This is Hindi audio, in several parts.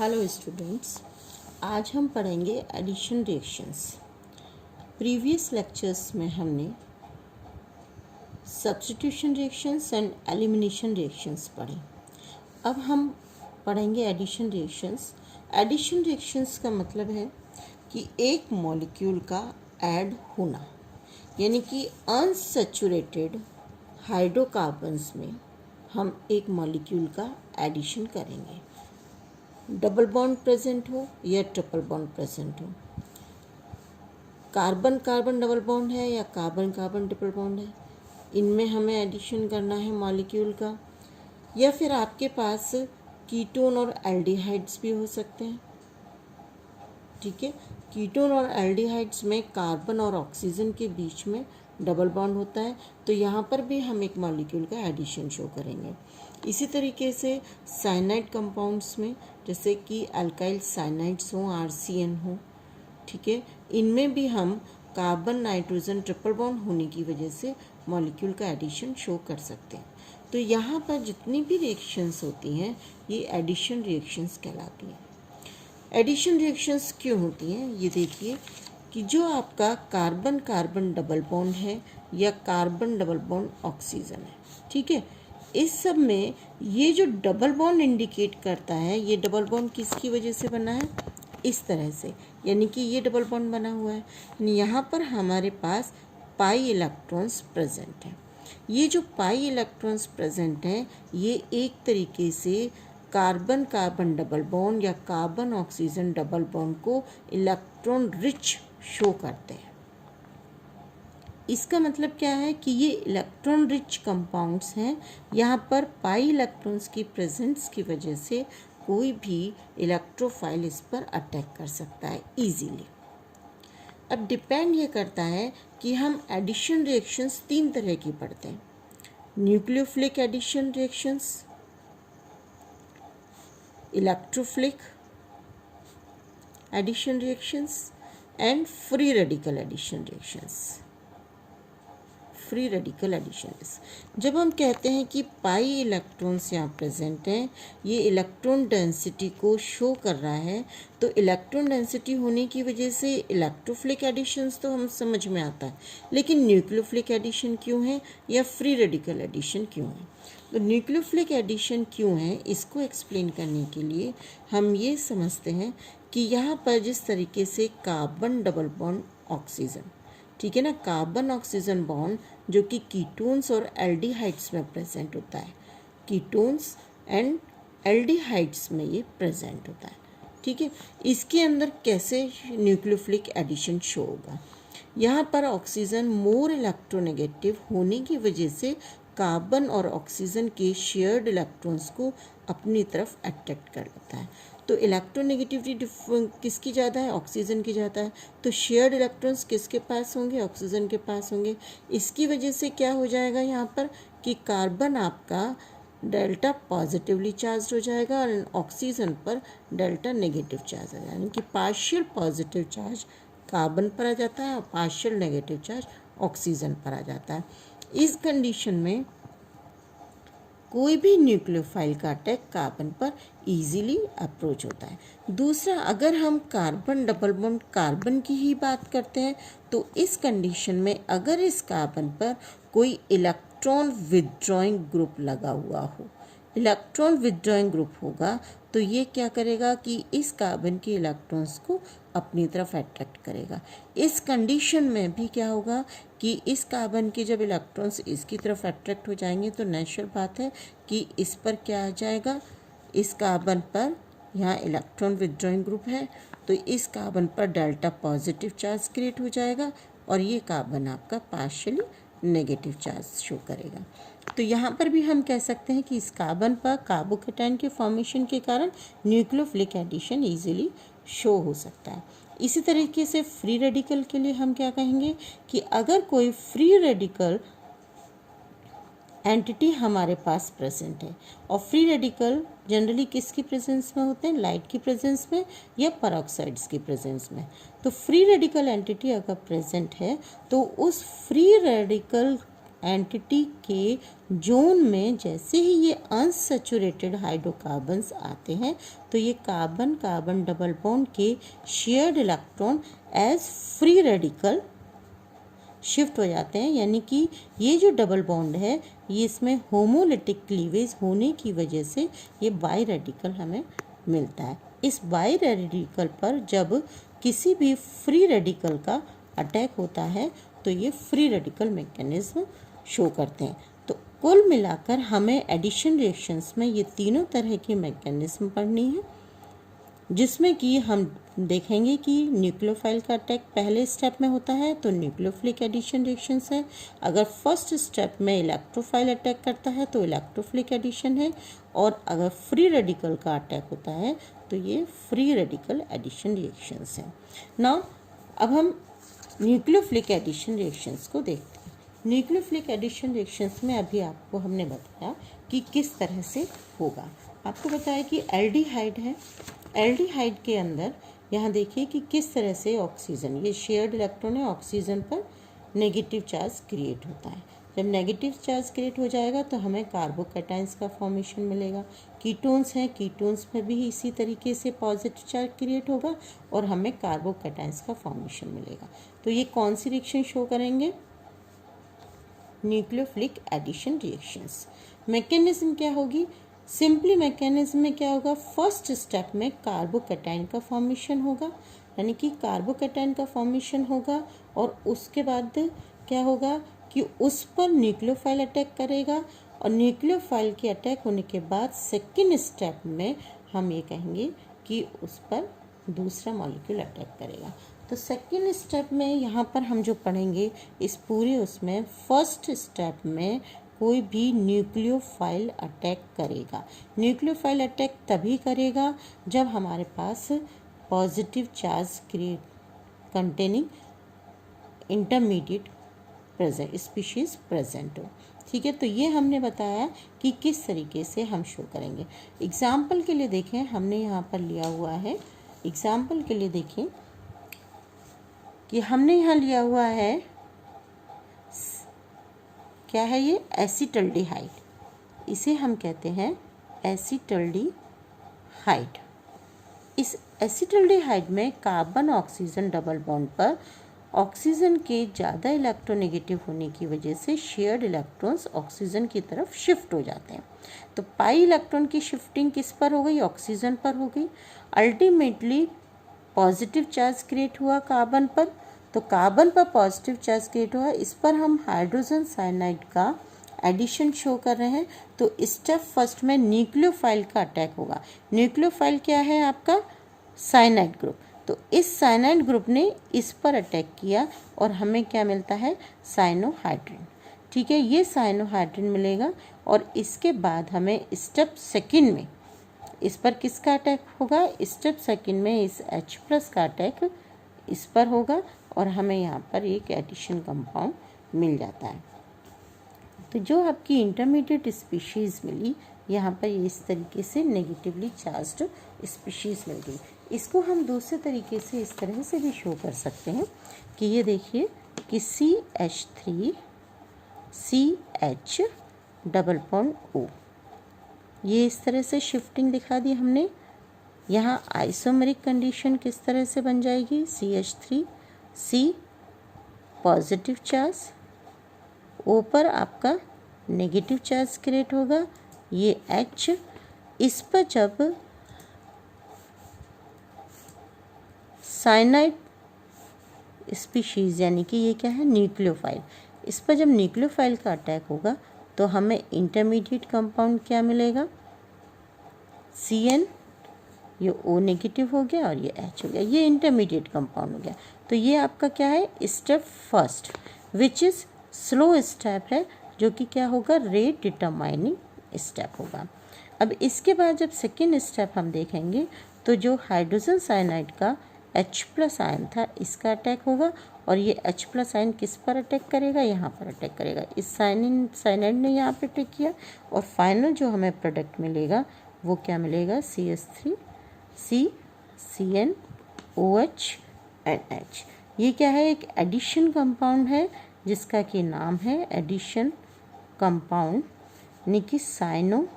हेलो स्टूडेंट्स, आज हम पढ़ेंगे एडिशन रिएक्शंस। प्रीवियस लेक्चर्स में हमने substitution reactions and elimination reactions पढ़े। अब हम पढ़ेंगे एडिशन रिएक्शंस। एडिशन रिएक्शंस का मतलब है कि एक मॉलिक्यूल का ऐड होना, यानी कि अनसैचुरेटेड हाइड्रोकार्बन्स में हम एक मॉलिक्यूल का एडिशन करेंगे। डबल बॉन्ड प्रेजेंट हो या ट्रिपल बॉन्ड प्रेजेंट हो, कार्बन कार्बन डबल बॉन्ड है या कार्बन कार्बन ट्रिपल बॉन्ड है, इनमें हमें एडिशन करना है मॉलिक्यूल का। या फिर आपके पास कीटोन और एल्डिहाइड्स भी हो सकते हैं। ठीक है, कीटोन और एल्डिहाइड्स में कार्बन और ऑक्सीजन के बीच में डबल बॉन्ड होता है, तो यहाँ पर भी हम एक मॉलिक्यूल का एडिशन शो करेंगे। इसी तरीके से साइनाइड कंपाउंड्स में, जैसे कि अल्काइल साइनाइड्स हों, RCN हो, ठीक है, इनमें भी हम कार्बन नाइट्रोजन ट्रिपल बॉन्ड होने की वजह से मॉलिक्यूल का एडिशन शो कर सकते हैं। तो यहाँ पर जितनी भी रिएक्शंस होती हैं ये एडिशन रिएक्शंस कहलाती हैं। एडिशन रिएक्शंस क्यों होती हैं, ये देखिए कि जो आपका कार्बन कार्बन डबल बॉन्ड है या कार्बन डबल बॉन्ड ऑक्सीजन है, ठीक है, इस सब में ये जो डबल बॉन्ड इंडिकेट करता है, ये डबल बॉन्ड किसकी वजह से बना है, इस तरह से, यानी कि ये डबल बॉन्ड बना हुआ है, यहाँ पर हमारे पास पाई इलेक्ट्रॉन्स प्रेजेंट हैं। ये जो पाई इलेक्ट्रॉन्स प्रेजेंट हैं ये एक तरीके से कार्बन कार्बन डबल बॉन्ड या कार्बन ऑक्सीजन डबल बॉन्ड को इलेक्ट्रॉन रिच शो करते हैं। इसका मतलब क्या है कि ये इलेक्ट्रॉन रिच कंपाउंड्स हैं। यहाँ पर पाई इलेक्ट्रॉन्स की प्रेजेंस की वजह से कोई भी इलेक्ट्रोफाइल इस पर अटैक कर सकता है इजीली। अब डिपेंड ये करता है कि हम एडिशन रिएक्शंस 3 तरह की पढ़ते हैं: nucleophilic addition reactions, electrophilic addition reactions and free radical addition reactions. Free radical additions, जब हम कहते हैं कि पाई इलेक्ट्रॉन्स यहाँ प्रेजेंट हैं, ये इलेक्ट्रॉन डेंसिटी को शो कर रहा है, तो इलेक्ट्रॉन डेंसिटी होने की वजह से इलेक्ट्रोफिलिक एडिशंस तो हम समझ में आता है, लेकिन न्यूक्लियोफिलिक एडिशन क्यों है या फ्री रेडिकल एडिशन क्यों है? तो न्यूक्लियोफिलिक एडिशन क्यों है, इसको एक्सप्लेन करने के लिए हम ये समझते हैं कि यहाँ पर जिस तरीके से कार्बन डबल बॉन्ड ऑक्सीजन, ठीक है ना, कार्बन ऑक्सीजन बॉन्ड जो कि कीटोन्स और एल्डिहाइड्स में प्रेजेंट होता है, कीटोन्स एंड एल्डिहाइड्स में ये प्रेजेंट होता है, ठीक है। इसके अंदर कैसे न्यूक्लियोफिलिक एडिशन शो होगा? यहाँ पर ऑक्सीजन मोर इलेक्ट्रोनेगेटिव होने की वजह से कार्बन और ऑक्सीजन के शेयर्ड इलेक्ट्रॉन्स को अपनी तरफ अट्रैक्ट कर लेता है। तो इलेक्ट्रोनेगेटिविटी किसकी ज़्यादा है? ऑक्सीजन की ज़्यादा है। तो शेयर्ड इलेक्ट्रॉन्स किसके पास होंगे? ऑक्सीजन के पास होंगे। इसकी वजह से क्या हो जाएगा यहाँ पर कि कार्बन आपका डेल्टा पॉजिटिवली चार्ज हो जाएगा और ऑक्सीजन पर डेल्टा नेगेटिव चार्ज आ जाएगा, यानी कि पार्शियल पॉजिटिव चार्ज कार्बन पर आ जाता है और पार्शियल नेगेटिव चार्ज ऑक्सीजन पर आ जाता है। इस कंडीशन में कोई भी न्यूक्लियोफाइल का अटैक कार्बन पर इजीली अप्रोच होता है। दूसरा, अगर हम कार्बन डबल बॉन्ड कार्बन की ही बात करते हैं, तो इस कंडीशन में अगर इस कार्बन पर कोई इलेक्ट्रॉन विथड्रॉइंग ग्रुप लगा हुआ हो, इलेक्ट्रॉन विथड्रॉइंग ग्रुप होगा, तो ये क्या करेगा कि इस कार्बन के इलेक्ट्रॉन्स को अपनी तरफ अट्रैक्ट करेगा। इस कंडीशन में भी क्या होगा कि इस कार्बन के जब इलेक्ट्रॉन्स इसकी तरफ अट्रैक्ट हो जाएंगे तो नेचुरल बात है कि इस पर क्या आ जाएगा, इस कार्बन पर यहाँ इलेक्ट्रॉन विथड्रॉइंग ग्रुप है, तो इस कार्बन पर डेल्टा पॉजिटिव चार्ज क्रिएट हो जाएगा और ये कार्बन आपका पार्शियली नेगेटिव चार्ज शो करेगा। तो यहाँ पर भी हम कह सकते हैं कि इस कार्बन पर कार्बोकेटायन के फॉर्मेशन के कारण न्यूक्लियोफिलिक एडिशन इजीली शो हो सकता है। इसी तरीके से फ्री रेडिकल के लिए हम क्या कहेंगे कि अगर कोई फ्री रेडिकल एंटिटी हमारे पास प्रेजेंट है, और फ्री रेडिकल जनरली किसकी प्रेजेंस में होते हैं? लाइट की प्रेजेंस में या पेरोक्साइड्स की प्रेजेंस में। तो फ्री रेडिकल एंटिटी अगर प्रेजेंट है तो उस फ्री रेडिकल एंटिटी के जोन में जैसे ही ये अनसैचुरेटेड हाइड्रोकार्बन्स आते हैं तो ये कार्बन कार्बन डबल बॉन्ड के shared electron as free radical shift हो जाते हैं, यानी कि ये जो डबल बॉन्ड है ये इसमें होमोलिटिक क्लीवेज होने की वजह से ये बाई रेडिकल हमें मिलता है। इस बाई रेडिकल पर जब किसी भी फ्री रेडिकल का अटैक होता है तो ये फ्री रेडिकल मैकेनिज्म शो करते हैं। तो कुल मिलाकर हमें एडिशन रिएक्शंस में ये तीनों तरह की मैकेनिज्म पढ़नी है, जिसमें कि हम देखेंगे कि न्यूक्लियोफाइल का अटैक पहले स्टेप में होता है तो न्यूक्लियोफिलिक एडिशन रिएक्शंस है। अगर फर्स्ट स्टेप में इलेक्ट्रोफाइल अटैक करता है तो इलेक्ट्रोफिलिक एडिशन है, और अगर फ्री रेडिकल का अटैक होता है तो ये फ्री रेडिकल एडिशन रिएक्शंस हैं। नाउ अब हम न्यूक्लियोफिलिक एडिशन रिएक्शंस को देखते हैं। न्यूक्लियोफिलिक एडिशन रिएक्शंस में अभी आपको हमने बताया कि किस तरह से होगा। आपको बताया कि एल्डिहाइड है, एल्डिहाइड के अंदर यहाँ देखिए कि किस तरह से ऑक्सीजन, ये शेयर्ड इलेक्ट्रॉन है, ऑक्सीजन पर नेगेटिव चार्ज क्रिएट होता है। जब नेगेटिव चार्ज क्रिएट हो जाएगा तो हमें कार्बोकैटायंस का फॉर्मेशन मिलेगा। कीटोन्स हैं, कीटोन्स में भी इसी तरीके से पॉजिटिव चार्ज क्रिएट होगा और हमें कार्बोकैटायंस का फॉर्मेशन मिलेगा। तो ये कौन सी रिएक्शन शो करेंगे? Nucleophilic addition reactions. मैकेनिज्म क्या होगी? सिंपली मैकेनिज्म में क्या होगा, फर्स्ट स्टेप में कार्बोकैटायन का फॉर्मेशन होगा, यानी कि कार्बोकैटायन का फॉर्मेशन होगा और उसके बाद क्या होगा कि उस पर न्यूक्लियोफाइल अटैक करेगा, और न्यूक्लियोफाइल के अटैक होने के बाद सेकेंड स्टेप में हम ये कहेंगे कि उस पर दूसरा मॉलिक्यूल अटैक करेगा। तो सेकेंड स्टेप में यहाँ पर हम जो पढ़ेंगे इस पूरे उसमें फर्स्ट स्टेप में कोई भी न्यूक्लियोफाइल अटैक करेगा। न्यूक्लियोफाइल अटैक तभी करेगा जब हमारे पास positive charge containing intermediate species present हो। ठीक है, तो ये हमने बताया कि किस तरीके से हम शो करेंगे। एग्जाम्पल के लिए देखें, हमने यहाँ पर लिया हुआ है, एग्जाम्पल के लिए देखें कि हमने यहाँ लिया हुआ है, क्या है ये? एसीटल्डिहाइड, इसे हम कहते हैं एसीटल्डिहाइड। इस एसीटल्डिहाइड में कार्बन ऑक्सीजन डबल बॉन्ड पर ऑक्सीजन के ज़्यादा इलेक्ट्रोनेगेटिव होने की वजह से शेयर्ड इलेक्ट्रॉन्स ऑक्सीजन की तरफ शिफ्ट हो जाते हैं। तो पाई इलेक्ट्रॉन की शिफ्टिंग किस पर हो गई? ऑक्सीजन पर हो गई। अल्टीमेटली पॉजिटिव चार्ज क्रिएट हुआ कार्बन पर, तो कार्बन पर पॉजिटिव चार्ज क्रिएट हुआ, इस पर हम हाइड्रोजन साइनाइड का एडिशन शो कर रहे हैं। तो स्टेप फर्स्ट में न्यूक्लियोफाइल का अटैक होगा। न्यूक्लियोफाइल क्या है? आपका साइनाइड ग्रुप। तो इस साइनाइड ग्रुप ने इस पर अटैक किया और हमें क्या मिलता है? साइनोहाइड्रिन। ठीक है, ये साइनोहाइड्रिन मिलेगा, और इसके बाद हमें स्टेप सेकंड में इस पर किसका अटैक होगा? स्टेप सेकंड में इस H+ का अटैक इस पर होगा और हमें यहाँ पर एक एडिशन कंपाउंड मिल जाता है। तो जो आपकी इंटरमीडिएट स्पीशीज़ मिली, यहाँ पर इस तरीके से नेगेटिवली चार्ज्ड स्पीशीज़ मिल गई। इसको हम दूसरे तरीके से इस तरह से भी शो कर सकते हैं कि ये देखिए कि CH3 CH double bond O, ये इस तरह से शिफ्टिंग दिखा दी हमने। यहाँ आइसोमेरिक कंडीशन किस तरह से बन जाएगी? CH3 C positive charge, O पर आपका नेगेटिव चार्ज क्रिएट होगा, ये H, इस पर जब साइनाइड स्पीशीज़ यानी कि ये क्या है? न्यूक्लियोफाइल, इस पर जब न्यूक्लियोफाइल का अटैक होगा तो हमें इंटरमीडिएट कंपाउंड क्या मिलेगा? CN, ये O नेगेटिव हो गया और ये H हो गया, ये इंटरमीडिएट कंपाउंड हो गया। तो ये आपका क्या है? Step first, which is slow step है, जो कि क्या होगा? रेट डिटरमाइनिंग स्टेप होगा। अब इसके बाद जब सेकेंड स्टेप हम देखेंगे तो जो हाइड्रोजन साइनाइड का H+ आयन था इसका अटैक होगा, और ये H+ आयन किस पर अटैक करेगा? यहाँ पर अटैक करेगा। इस साइनाइड ने यहाँ पर अटैक किया, और फाइनल जो हमें प्रोडक्ट मिलेगा वो क्या मिलेगा? CH3 C CnOH and H। ये क्या है? एक एडिशन कंपाउंड है जिसका कि नाम है एडिशन कंपाउंड यानी कि साइनोहाइड्रिन।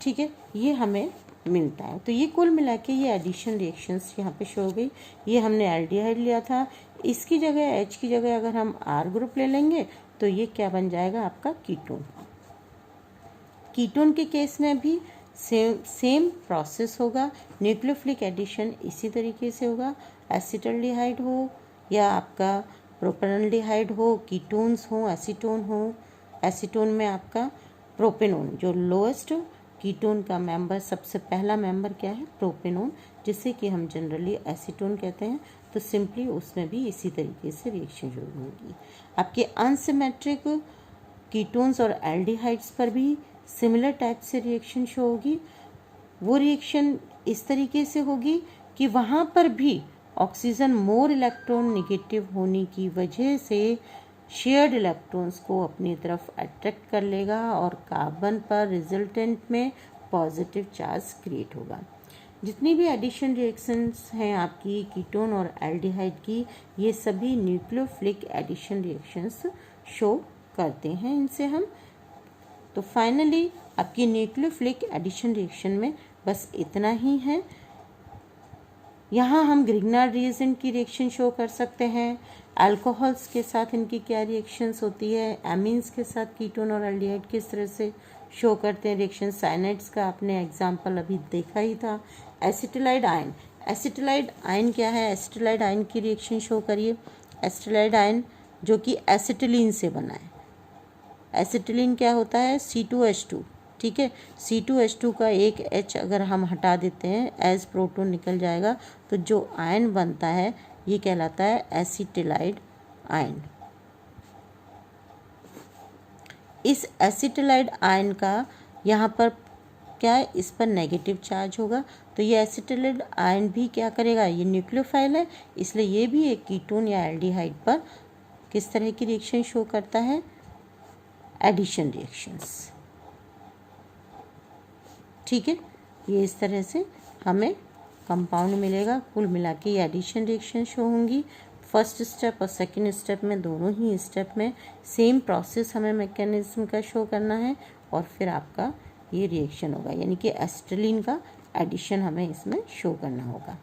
ठीक है, ये हमें मिलता है। तो ये कुल मिला के ये एडिशन रिएक्शंस यहाँ पे शो हो गई। ये हमने एल्डिहाइड लिया था, इसकी जगह H की जगह अगर हम R ग्रुप ले लेंगे तो ये क्या बन जाएगा आपका कीटोन। कीटोन के केस में भी सेम प्रोसेस होगा, न्यूक्लियोफिलिक एडिशन इसी तरीके से होगा। एसिटल्डिहाइड हो या आपका प्रोपेनल्डिहाइड हो, कीटोन्स हो, एसीटोन हो। एसीटोन में आपका प्रोपेनोन जो लोएस्ट कीटोन का मेंबर, सबसे पहला मेंबर क्या है प्रोपेनोन, जिसे कि हम जनरली एसीटोन कहते हैं। तो सिंपली उसमें भी इसी तरीके से रिएक्शन शुरू होगी। आपके अनसिमेट्रिक कीटोन्स और एल्डिहाइड्स पर भी सिमिलर टाइप से रिएक्शन शो होगी। वो रिएक्शन इस तरीके से होगी कि वहाँ पर भी ऑक्सीजन मोर इलेक्ट्रॉन नेगेटिव होने की वजह से शेयर्ड इलेक्ट्रॉन्स को अपनी तरफ अट्रैक्ट कर लेगा और कार्बन पर रिजल्टेंट में पॉजिटिव चार्ज क्रिएट होगा। जितनी भी एडिशन रिएक्शंस हैं आपकी कीटोन और एल्डिहाइड की, ये सभी न्यूक्लियोफिलिक एडिशन रिएक्शंस शो करते हैं इनसे हम। तो फाइनली आपकी न्यूक्लियोफिलिक एडिशन रिएक्शन में बस इतना ही है। यहाँ हम ग्रिग्नार्ड रिएजेंट की रिएक्शन शो कर सकते हैं। अल्कोहल्स के साथ इनकी क्या रिएक्शंस होती है, एमीन्स के साथ कीटोन और एल्डिहाइड किस तरह से शो करते हैं रिएक्शन। साइनाइड्स का आपने एग्जाम्पल अभी देखा ही था। एसिटिलाइड आयन, एसिटिलाइड आयन क्या है, एसिटिलाइड आयन की रिएक्शन शो करिए। एसिटिलाइड आयन जो कि एसिटिलीन से बना है। एसिटिलीन क्या होता है C2H2, ठीक है। C2H2 का एक H अगर हम हटा देते हैं एज प्रोटॉन निकल जाएगा, तो जो आयन बनता है ये कहलाता है एसिटिलाइड आयन। इस एसिटिलाइड आयन का यहाँ पर क्या है, इस पर नेगेटिव चार्ज होगा। तो ये एसिटिलाइड आयन भी क्या करेगा, ये न्यूक्लियोफाइल है, इसलिए ये भी एक कीटोन या एल्डिहाइड पर किस तरह की रिएक्शन शो करता है, एडिशन रिएक्शंस। ठीक है, ये इस तरह से हमें कंपाउंड मिलेगा। कुल मिला के ये एडिशन रिएक्शन शो होंगी। फर्स्ट स्टेप और सेकंड स्टेप में, दोनों ही स्टेप में सेम प्रोसेस हमें मैकेनिज्म का शो करना है और फिर आपका ये रिएक्शन होगा, यानी कि एसिटिलीन का एडिशन हमें इसमें शो करना होगा।